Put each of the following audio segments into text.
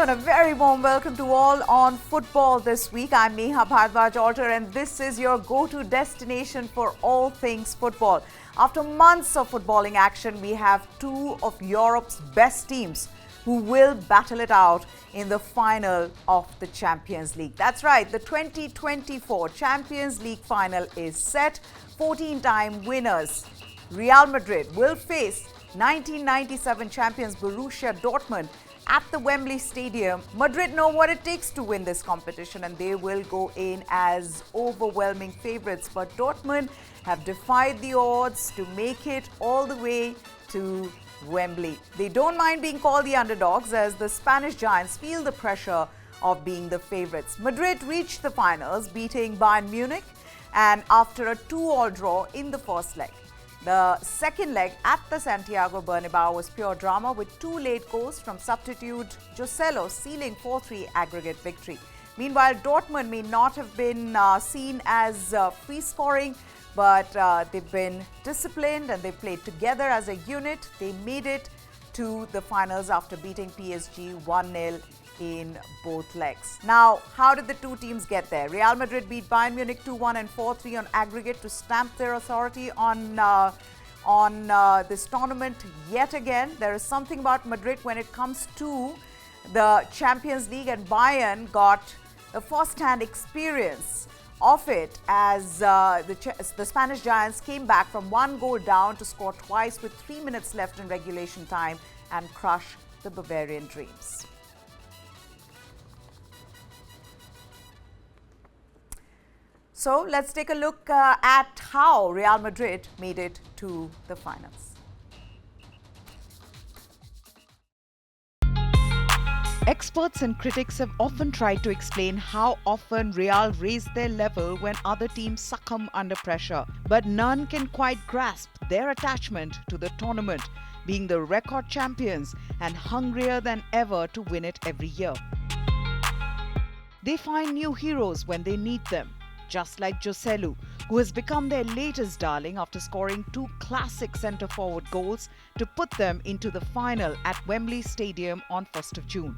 and a very warm welcome to all on football this week. I'm Neha Bhardwaj-Alter and this is your go-to destination for all things football. After months of footballing action, we have two of Europe's best teams who will battle it out in the final of the Champions League. That's right, the 2024 Champions League final is set. 14-time winners Real Madrid will face 1997 champions Borussia Dortmund at the Wembley Stadium. Madrid know what it takes to win this competition and they will go in as overwhelming favourites. But Dortmund have defied the odds to make it all the way to Wembley. They don't mind being called the underdogs as the Spanish giants feel the pressure of being the favourites. Madrid reached the finals, beating Bayern Munich, and after a 2-2 draw in the first leg. The second leg at the Santiago Bernabeu was pure drama with two late goals from substitute Joselu sealing 4-3 aggregate victory. Meanwhile, Dortmund may not have been seen as free scoring, but they've been disciplined and they played together as a unit. They made it to the finals after beating PSG 1-0 in both legs. Now, how did the two teams get there? Real Madrid beat Bayern Munich 2-1 and 4-3 on aggregate to stamp their authority on this tournament yet again. There is something about Madrid when it comes to the Champions League, and Bayern got the first-hand experience of it as the Spanish giants came back from 1 goal down to score twice with 3 minutes left in regulation time and crush the Bavarian dreams. So let's take a look at how Real Madrid made it to the finals. Experts and critics have often tried to explain how often Real raise their level when other teams succumb under pressure. But none can quite grasp their attachment to the tournament, being the record champions and hungrier than ever to win it every year. They find new heroes when they need them, just like Joselu, who has become their latest darling after scoring 2 classic centre-forward goals to put them into the final at Wembley Stadium on 1st of June.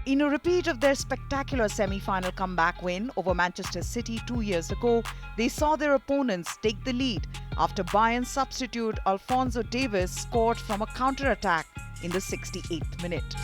In a repeat of their spectacular semi-final comeback win over Manchester City 2 years ago, they saw their opponents take the lead after Bayern substitute Alphonso Davies scored from a counter-attack in the 68th minute.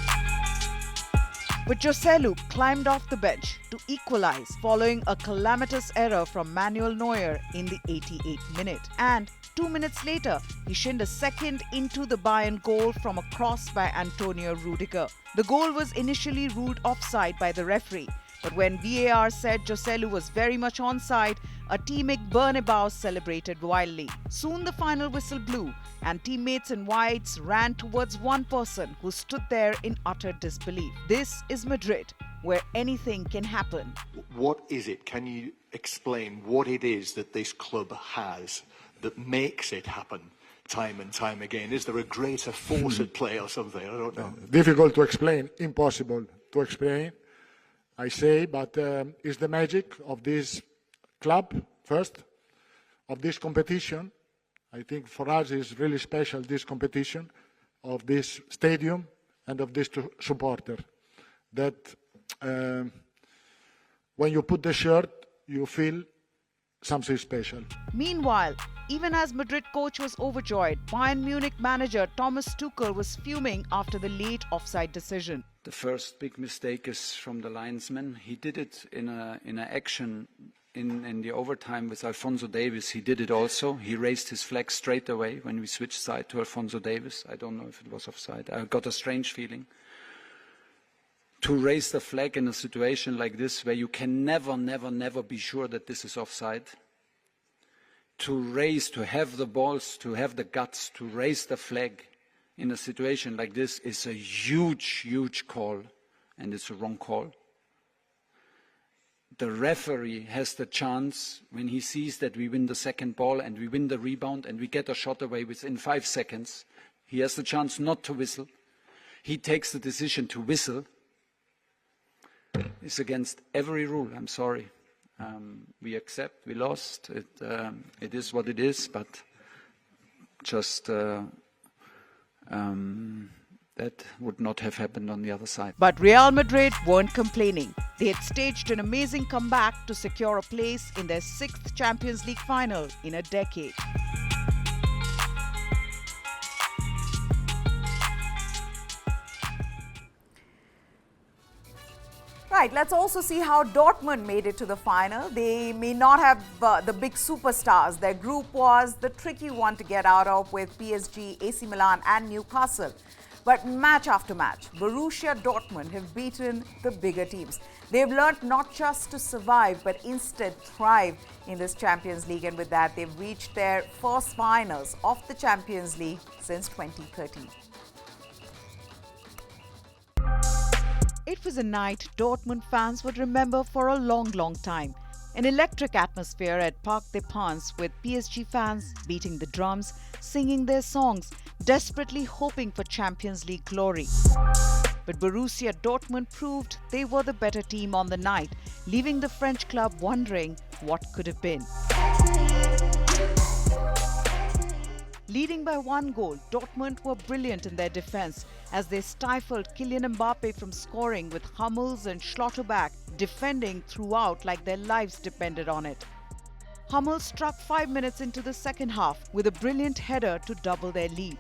But Joselu climbed off the bench to equalize following a calamitous error from Manuel Neuer in the 88th minute. And 2 minutes later, he shinned a second into the Bayern goal from a cross by Antonio Rudiger. The goal was initially ruled offside by the referee, but when VAR said Joselu was very much onside, a teammate Bernabeu celebrated wildly. Soon the final whistle blew and teammates in whites ran towards one person who stood there in utter disbelief. This is Madrid, where anything can happen. What is it? Can you explain what it is that this club has that makes it happen time and time again? Is there a greater force at play or something? I don't know. Difficult to explain, impossible to explain, I say, but it's the magic of this club, first, of this competition. I think for us it's really special, this competition, of this stadium and of this supporter. That when you put the shirt, you feel something special. Meanwhile, even as Madrid coach was overjoyed, Bayern Munich manager Thomas Tuchel was fuming after the late offside decision. The first big mistake is from the linesman. He did it in an action in the overtime with Alphonso Davies. He did it also. He raised his flag straight away when we switched side to Alphonso Davies. I don't know if it was offside. I got a strange feeling. To raise the flag in a situation like this where you can never be sure that this is offside. To have the balls, to have the guts to raise the flag in a situation like this is a huge call, and it's a wrong call. The referee has the chance, when he sees that we win the second ball and we win the rebound and we get a shot away within 5 seconds, he has the chance not to whistle. He takes the decision to whistle. It's against every rule, I'm sorry. We accept, we lost, it is what it is, but just that would not have happened on the other side. But Real Madrid weren't complaining. They had staged an amazing comeback to secure a place in their 6th Champions League final in a decade. Right, let's also see how Dortmund made it to the final. They may not have the big superstars. Their group was the tricky one to get out of with PSG, AC Milan and Newcastle. But match after match, Borussia Dortmund have beaten the bigger teams. They've learned not just to survive, but instead thrive in this Champions League. And with that, they've reached their first finals of the Champions League since 2013. It was a night Dortmund fans would remember for a long, long time. An electric atmosphere at Parc des Princes with PSG fans beating the drums, singing their songs, desperately hoping for Champions League glory. But Borussia Dortmund proved they were the better team on the night, leaving the French club wondering what could have been. Leading by 1 goal, Dortmund were brilliant in their defence as they stifled Kylian Mbappe from scoring with Hummels and Schlotterbeck defending throughout like their lives depended on it. Hummels struck 5 minutes into the second half with a brilliant header to double their lead.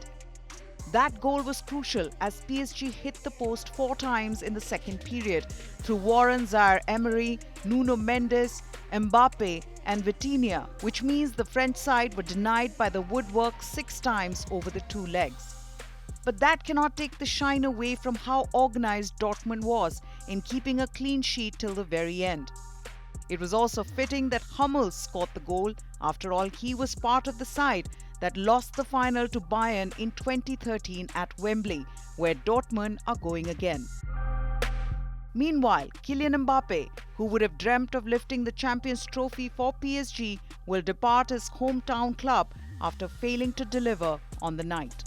That goal was crucial as PSG hit the post 4 times in the second period through Warren Zaïre-Emery, Nuno Mendes, Mbappe and Vitinha, which means the French side were denied by the woodwork 6 times over the 2 legs. But that cannot take the shine away from how organised Dortmund was in keeping a clean sheet till the very end. It was also fitting that Hummels scored the goal. After all, he was part of the side that lost the final to Bayern in 2013 at Wembley, where Dortmund are going again. Meanwhile, Kylian Mbappe, who would have dreamt of lifting the Champions Trophy for PSG, will depart his hometown club after failing to deliver on the night.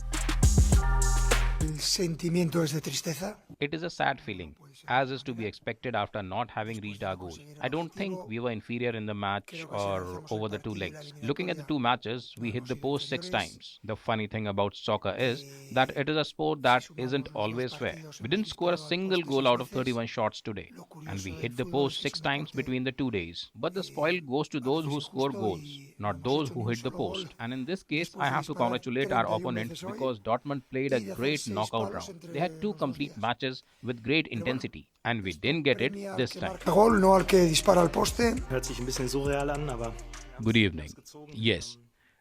It is a sad feeling, as is to be expected after not having reached our goal. I don't think we were inferior in the match or over the 2 legs. Looking at the 2 matches, we hit the post 6 times. The funny thing about soccer is that it is a sport that isn't always fair. We didn't score a single goal out of 31 shots today, and we hit the post 6 times between the 2 days. But the spoil goes to those who score goals, not those who hit the post. And in this case, I have to congratulate our opponents because Dortmund played a great knockout round. They had 2 complete matches with great intensity, and we didn't get it this time. Good evening. Yes,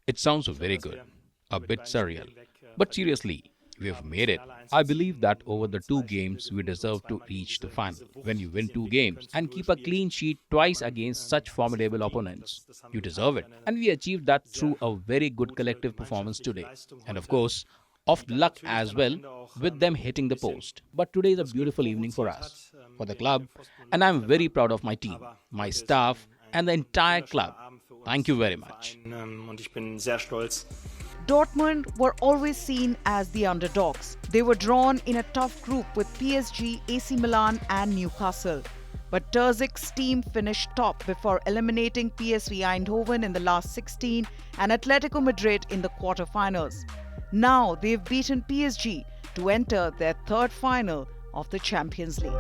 it sounds very good, a bit surreal. But seriously, we've made it. I believe that over the 2 games, we deserve to reach the final. When you win 2 games and keep a clean sheet twice against such formidable opponents, you deserve it. And we achieved that through a very good collective performance today. And of course, of luck as well, with them hitting the post. But today is a beautiful evening for us, for the club, and I'm very proud of my team, my staff, and the entire club. Thank you very much. Dortmund were always seen as the underdogs. They were drawn in a tough group with PSG, AC Milan and Newcastle. But Terzic's team finished top before eliminating PSV Eindhoven in the last 16 and Atletico Madrid in the quarter-finals. Now they've beaten PSG to enter their 3rd final of the Champions League.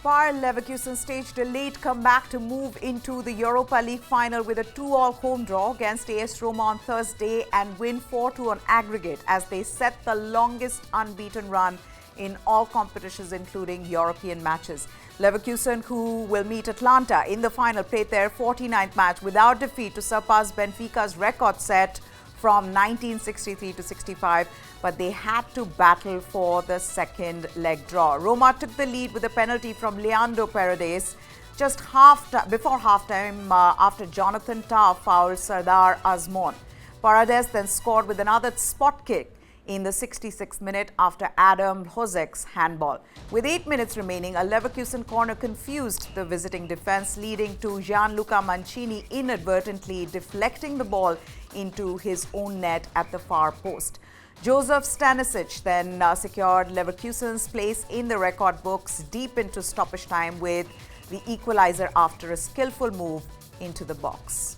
Bayer Leverkusen staged a late comeback to move into the Europa League final with a 2-2 home draw against AS Roma on Thursday and win 4-2 on aggregate as they set the longest unbeaten run in all competitions, including European matches. Leverkusen, who will meet Atlanta in the final, played their 49th match without defeat to surpass Benfica's record set from 1963 to 65, but they had to battle for the second leg draw. Roma took the lead with a penalty from Leandro Paredes just before halftime after Jonathan Tah fouled Sardar Azmoun. Paredes then scored with another spot kick in the 66th minute after Adam Hozek's handball. With 8 minutes remaining, a Leverkusen corner confused the visiting defense, leading to Gianluca Mancini inadvertently deflecting the ball into his own net at the far post. Josef Stanisic then secured Leverkusen's place in the record books deep into stoppage time with the equalizer after a skillful move into the box.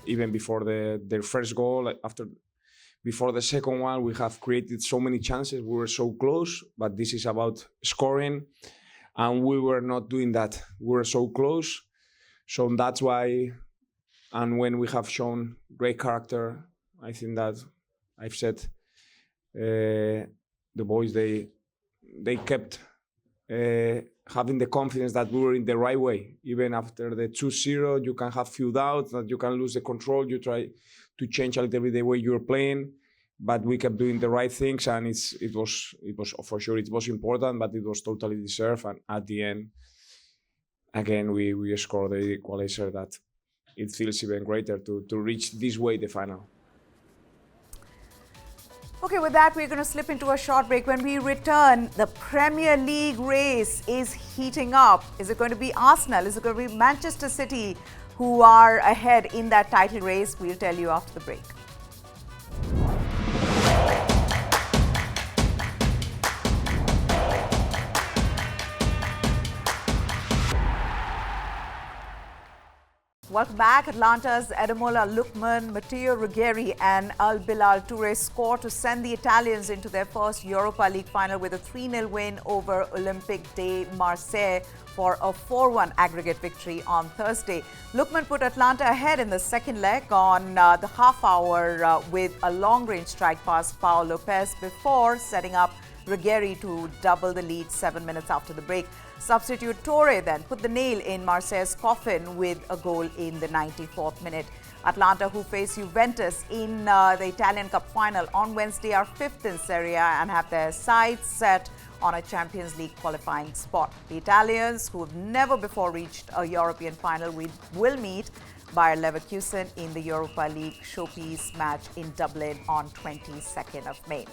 Even before their first goal, before the second one, we have created so many chances. We were so close, but this is about scoring, and we were not doing that. We were so close, so that's why. And when we have shown great character, I think that I've said the boys they kept having the confidence that we were in the right way. Even after the 2-0, you can have few doubts that you can lose the control. You try to change a little bit the way you're playing, but we kept doing the right things, and it was for sure it was important, but it was totally deserved. And at the end, again, we scored the equalizer that it feels even greater to reach this way the final. Okay, with that, we're going to slip into a short break. When we return, the Premier League race is heating up. Is it going to be Arsenal? Is it going to be Manchester City who are ahead in that title race? We'll tell you after the break. Welcome back. Atlanta's Ademola Lookman, Matteo Ruggeri and Albilal Toure score to send the Italians into their first Europa League final with a 3-0 win over Olympique de Marseille for a 4-1 aggregate victory on Thursday. Lookman put Atlanta ahead in the second leg on the half hour with a long-range strike past Pau Lopez before setting up Ruggeri to double the lead 7 minutes after the break. Substitute Toure then put the nail in Marseille's coffin with a goal in the 94th minute. Atlanta, who face Juventus in the Italian Cup final on Wednesday, are 5th in Serie A and have their sights set on a Champions League qualifying spot. The Italians, who have never before reached a European final, will meet Bayer Leverkusen in the Europa League showpiece match in Dublin on 22nd of May.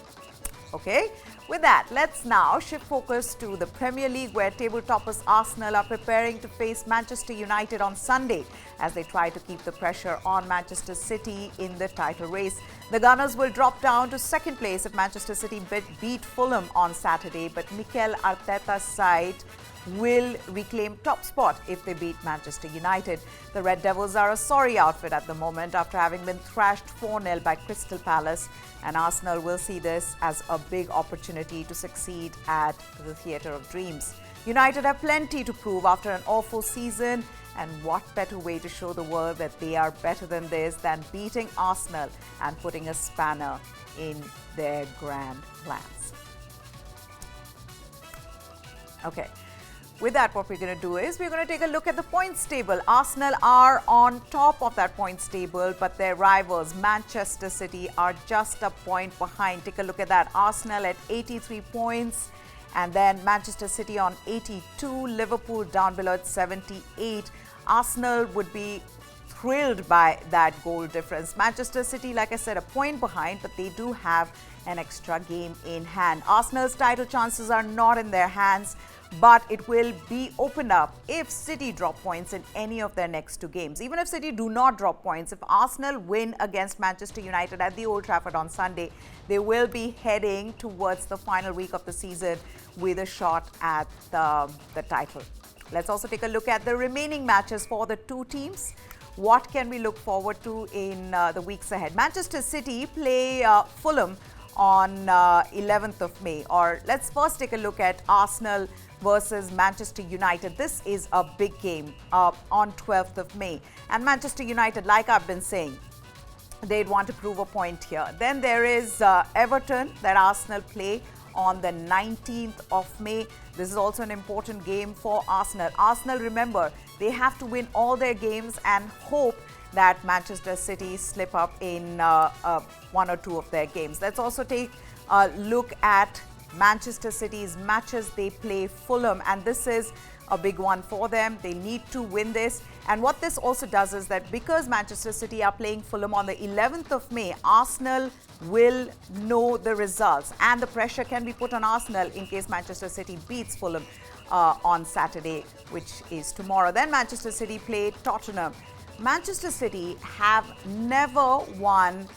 Okay, with that, let's now shift focus to the Premier League, where table toppers Arsenal are preparing to face Manchester United on Sunday as they try to keep the pressure on Manchester City in the title race. The Gunners will drop down to second place if Manchester City beat Fulham on Saturday, but Mikel Arteta's side will reclaim top spot if they beat Manchester United. The Red Devils are a sorry outfit at the moment after having been thrashed 4-0 by Crystal Palace, and Arsenal will see this as a big opportunity to succeed at the Theatre of Dreams. United have plenty to prove after an awful season, and what better way to show the world that they are better than this than beating Arsenal and putting a spanner in their grand plans. Okay. With that, what we're going to do is we're going to take a look at the points table. Arsenal are on top of that points table, but their rivals, Manchester City, are just a point behind. Take a look at that. Arsenal at 83 points, and then Manchester City on 82, Liverpool down below at 78. Arsenal would be thrilled by that goal difference. Manchester City, like I said, a point behind, but they do have an extra game in hand. Arsenal's title chances are not in their hands, but it will be opened up if City drop points in any of their next two games. Even if City do not drop points, if Arsenal win against Manchester United at the Old Trafford on Sunday, they will be heading towards the final week of the season with a shot at the title. Let's also take a look at the remaining matches for the two teams. What can we look forward to in the weeks ahead? Manchester City play Fulham on 11th of May. Or let's first take a look at Arsenal versus Manchester United. This is a big game on 12th of May. And Manchester United, like I've been saying, they'd want to prove a point here. Then there is Everton that Arsenal play on the 19th of May. This is also an important game for Arsenal. Arsenal, remember, they have to win all their games and hope that Manchester City slip up in one or two of their games. Let's also take a look at Manchester City's matches. They play Fulham, and this is a big one for them. They need to win this. And what this also does is that because Manchester City are playing Fulham on the 11th of May, Arsenal will know the results, and the pressure can be put on Arsenal in case Manchester City beats Fulham on Saturday, which is tomorrow. Then Manchester City play Tottenham. Manchester City have never won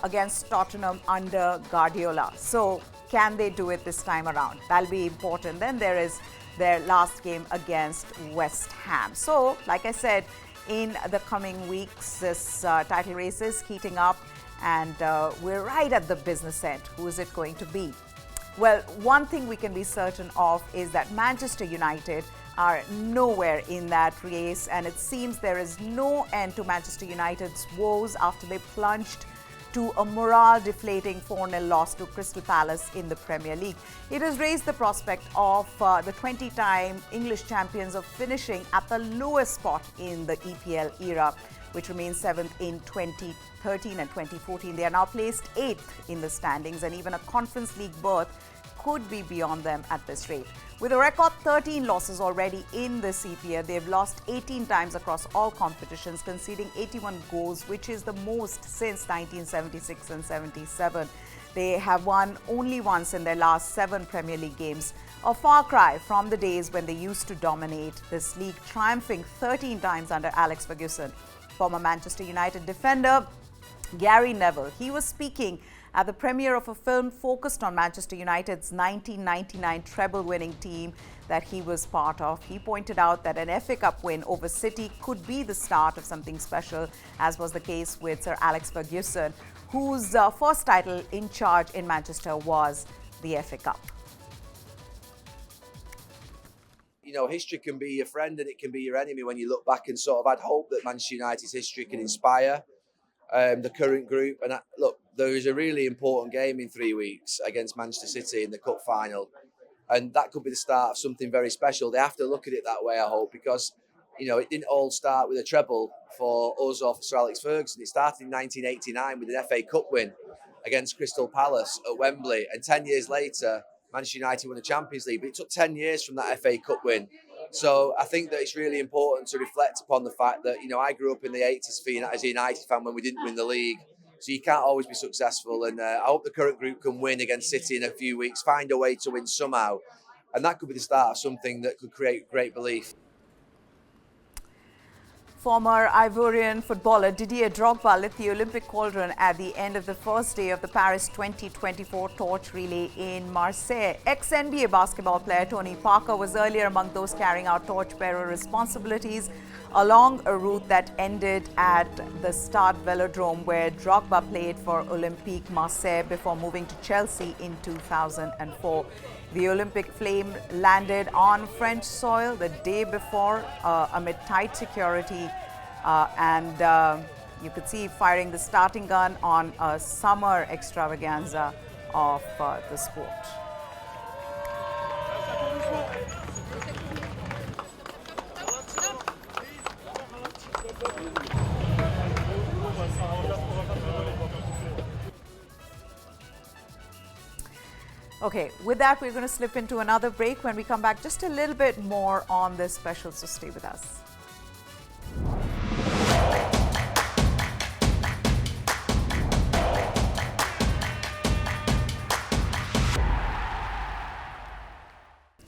against Tottenham under Guardiola. So can they do it this time around? That'll be important. Then there is their last game against West Ham. So, like I said, in the coming weeks, this title race is heating up, and we're right at the business end. Who is it going to be? Well, one thing we can be certain of is that Manchester United are nowhere in that race, and it seems there is no end to Manchester United's woes after they plunged to a morale-deflating 4-0 loss to Crystal Palace in the Premier League. It has raised the prospect of the 20-time English champions of finishing at the lowest spot in the EPL era, which remains 7th in 2013 and 2014. They are now placed 8th in the standings, and even a Conference League berth could be beyond them at this rate. With a record 13 losses already in this EPL, they've lost 18 times across all competitions, conceding 81 goals, which is the most since 1976 and 77. They have won only once in their last 7 Premier League games, a far cry from the days when they used to dominate this league, triumphing 13 times under Alex Ferguson. Former Manchester United defender Gary Neville, he was speaking at the premiere of a film focused on Manchester United's 1999 treble-winning team that he was part of. He pointed out that an FA Cup win over City could be the start of something special, as was the case with Sir Alex Ferguson, whose first title in charge in Manchester was the FA Cup. You know, history can be your friend and it can be your enemy when you look back, and sort of I'd hope that Manchester United's history can inspire the current group. And look, there is a really important game in 3 weeks against Manchester City in the cup final, and that could be the start of something very special. They have to look at it that way, I hope, because you know it didn't all start with a treble for us or for Sir Alex Ferguson. It started in 1989 with an FA Cup win against Crystal Palace at Wembley, and 10 years later Manchester United won the Champions League, but it took 10 years from that FA Cup win. So I think that it's really important to reflect upon the fact that, you know, I grew up in the 80s as a United fan when we didn't win the league. So you can't always be successful. And I hope the current group can win against City in a few weeks, find a way to win somehow. And that could be the start of something that could create great belief. Former Ivorian footballer Didier Drogba lit the Olympic cauldron at the end of the first day of the Paris 2024 torch relay in Marseille. Ex-NBA basketball player Tony Parker was earlier among those carrying out torchbearer responsibilities along a route that ended at the Stade Velodrome, where Drogba played for Olympique Marseille before moving to Chelsea in 2004. The Olympic flame landed on French soil the day before amid tight security, and you could see firing the starting gun on a summer extravaganza of the sport. Okay, with that, we're going to slip into another break. When we come back, just a little bit more on this special, so stay with us.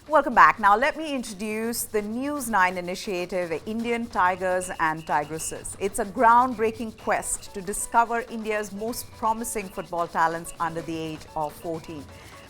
Welcome back. Now, let me introduce the News 9 initiative, the Indian Tigers and Tigresses. It's a groundbreaking quest to discover India's most promising football talents under the age of 14.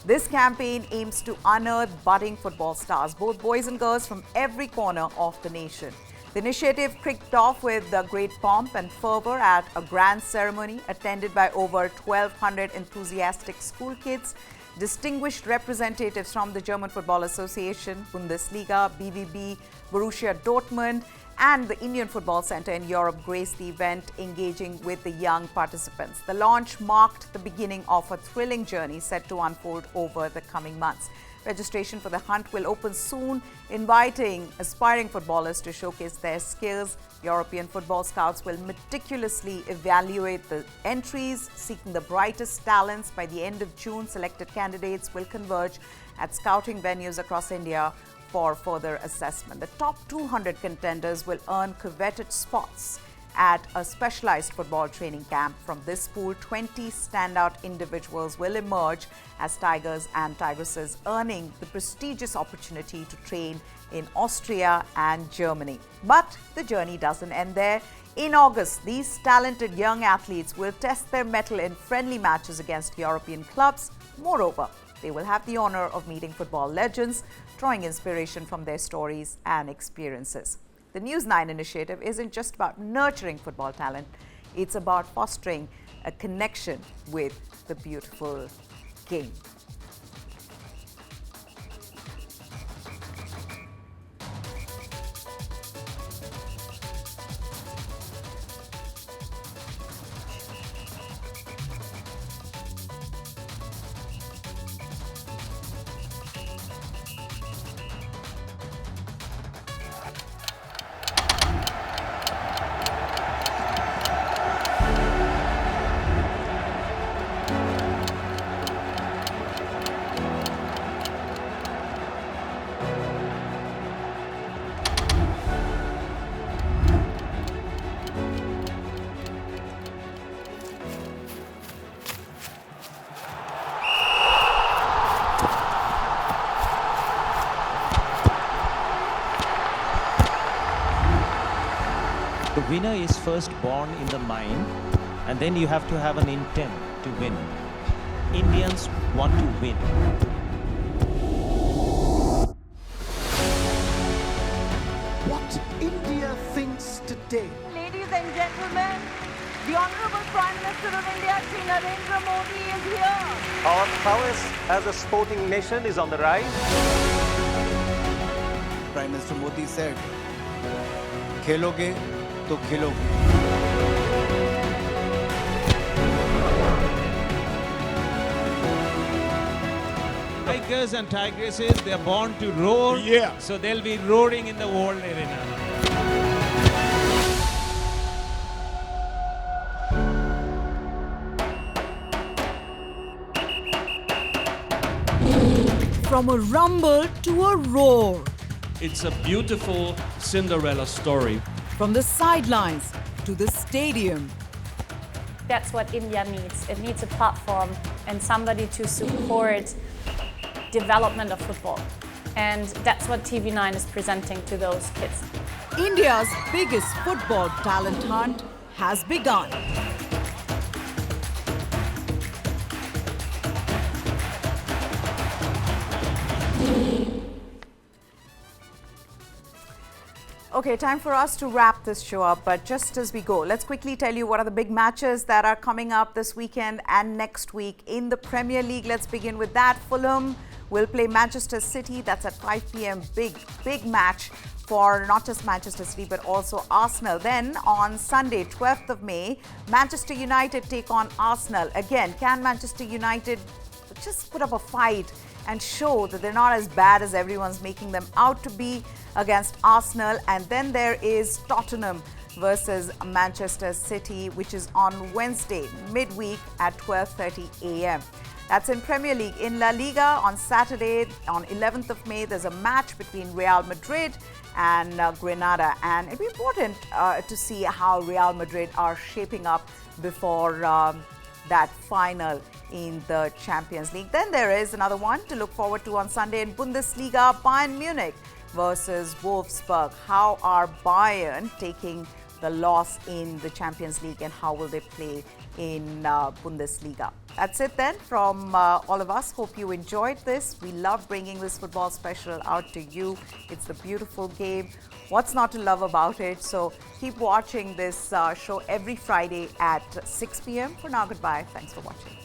This campaign aims to unearth budding football stars, both boys and girls, from every corner of the nation. The initiative kicked off with great pomp and fervor at a grand ceremony attended by over 1,200 enthusiastic school kids. Distinguished representatives from the German Football Association, Bundesliga, BVB, Borussia Dortmund, and the Indian Football Centre in Europe graced the event, engaging with the young participants. The launch marked the beginning of a thrilling journey set to unfold over the coming months. Registration for the hunt will open soon, inviting aspiring footballers to showcase their skills. European football scouts will meticulously evaluate the entries, seeking the brightest talents. By the end of June, selected candidates will converge at scouting venues across India for further assessment. The top 200 contenders will earn coveted spots at a specialized football training camp. From this pool, 20 standout individuals will emerge as Tigers and Tigresses, earning the prestigious opportunity to train in Austria and Germany. But the journey doesn't end there. In August, these talented young athletes will test their mettle in friendly matches against European clubs. Moreover, They will have the honor of meeting football legends, drawing inspiration from their stories and experiences. The News 9 initiative isn't just about nurturing football talent, it's about fostering a connection with the beautiful game. The winner is first born in the mind, and then you have to have an intent to win. Indians want to win. What India thinks today. Ladies and gentlemen, the Honorable Prime Minister of India, Shri Narendra Modi, is here. Our prowess as a sporting nation is on the rise. Prime Minister Modi said, "Kheloge to khiloge." Tigers and Tigresses, they are born to roar, so they'll be roaring in the world arena. From a rumble to a roar. It's a beautiful Cinderella story. From the sidelines to the stadium. That's what India needs. It needs a platform and somebody to support development of football. And that's what TV9 is presenting to those kids. India's biggest football talent hunt has begun. Okay, time for us to wrap this show up, but just as we go, let's quickly tell you what are the big matches that are coming up this weekend and next week in the Premier League. Let's begin with that. Fulham will play Manchester City. That's at 5 p.m. Big match for not just Manchester City, but also Arsenal. Then on Sunday, 12th of May, Manchester United take on Arsenal. Again, can Manchester United just put up a fight and show that they're not as bad as everyone's making them out to be against Arsenal? And then there is Tottenham versus Manchester City, which is on Wednesday, midweek at 12:30 a.m. That's in Premier League. In La Liga on Saturday, on 11th of May, there's a match between Real Madrid and Granada. And it'll be important to see how Real Madrid are shaping up before that final in the Champions League. Then there is another one to look forward to on Sunday in Bundesliga, Bayern Munich versus Wolfsburg. How are Bayern taking the loss in the Champions League and how will they play in Bundesliga? That's it then from all of us. Hope you enjoyed this. We love bringing this football special out to you. It's the beautiful game. What's not to love about it? So keep watching this show every Friday at 6 p.m. For now, goodbye. Thanks for watching.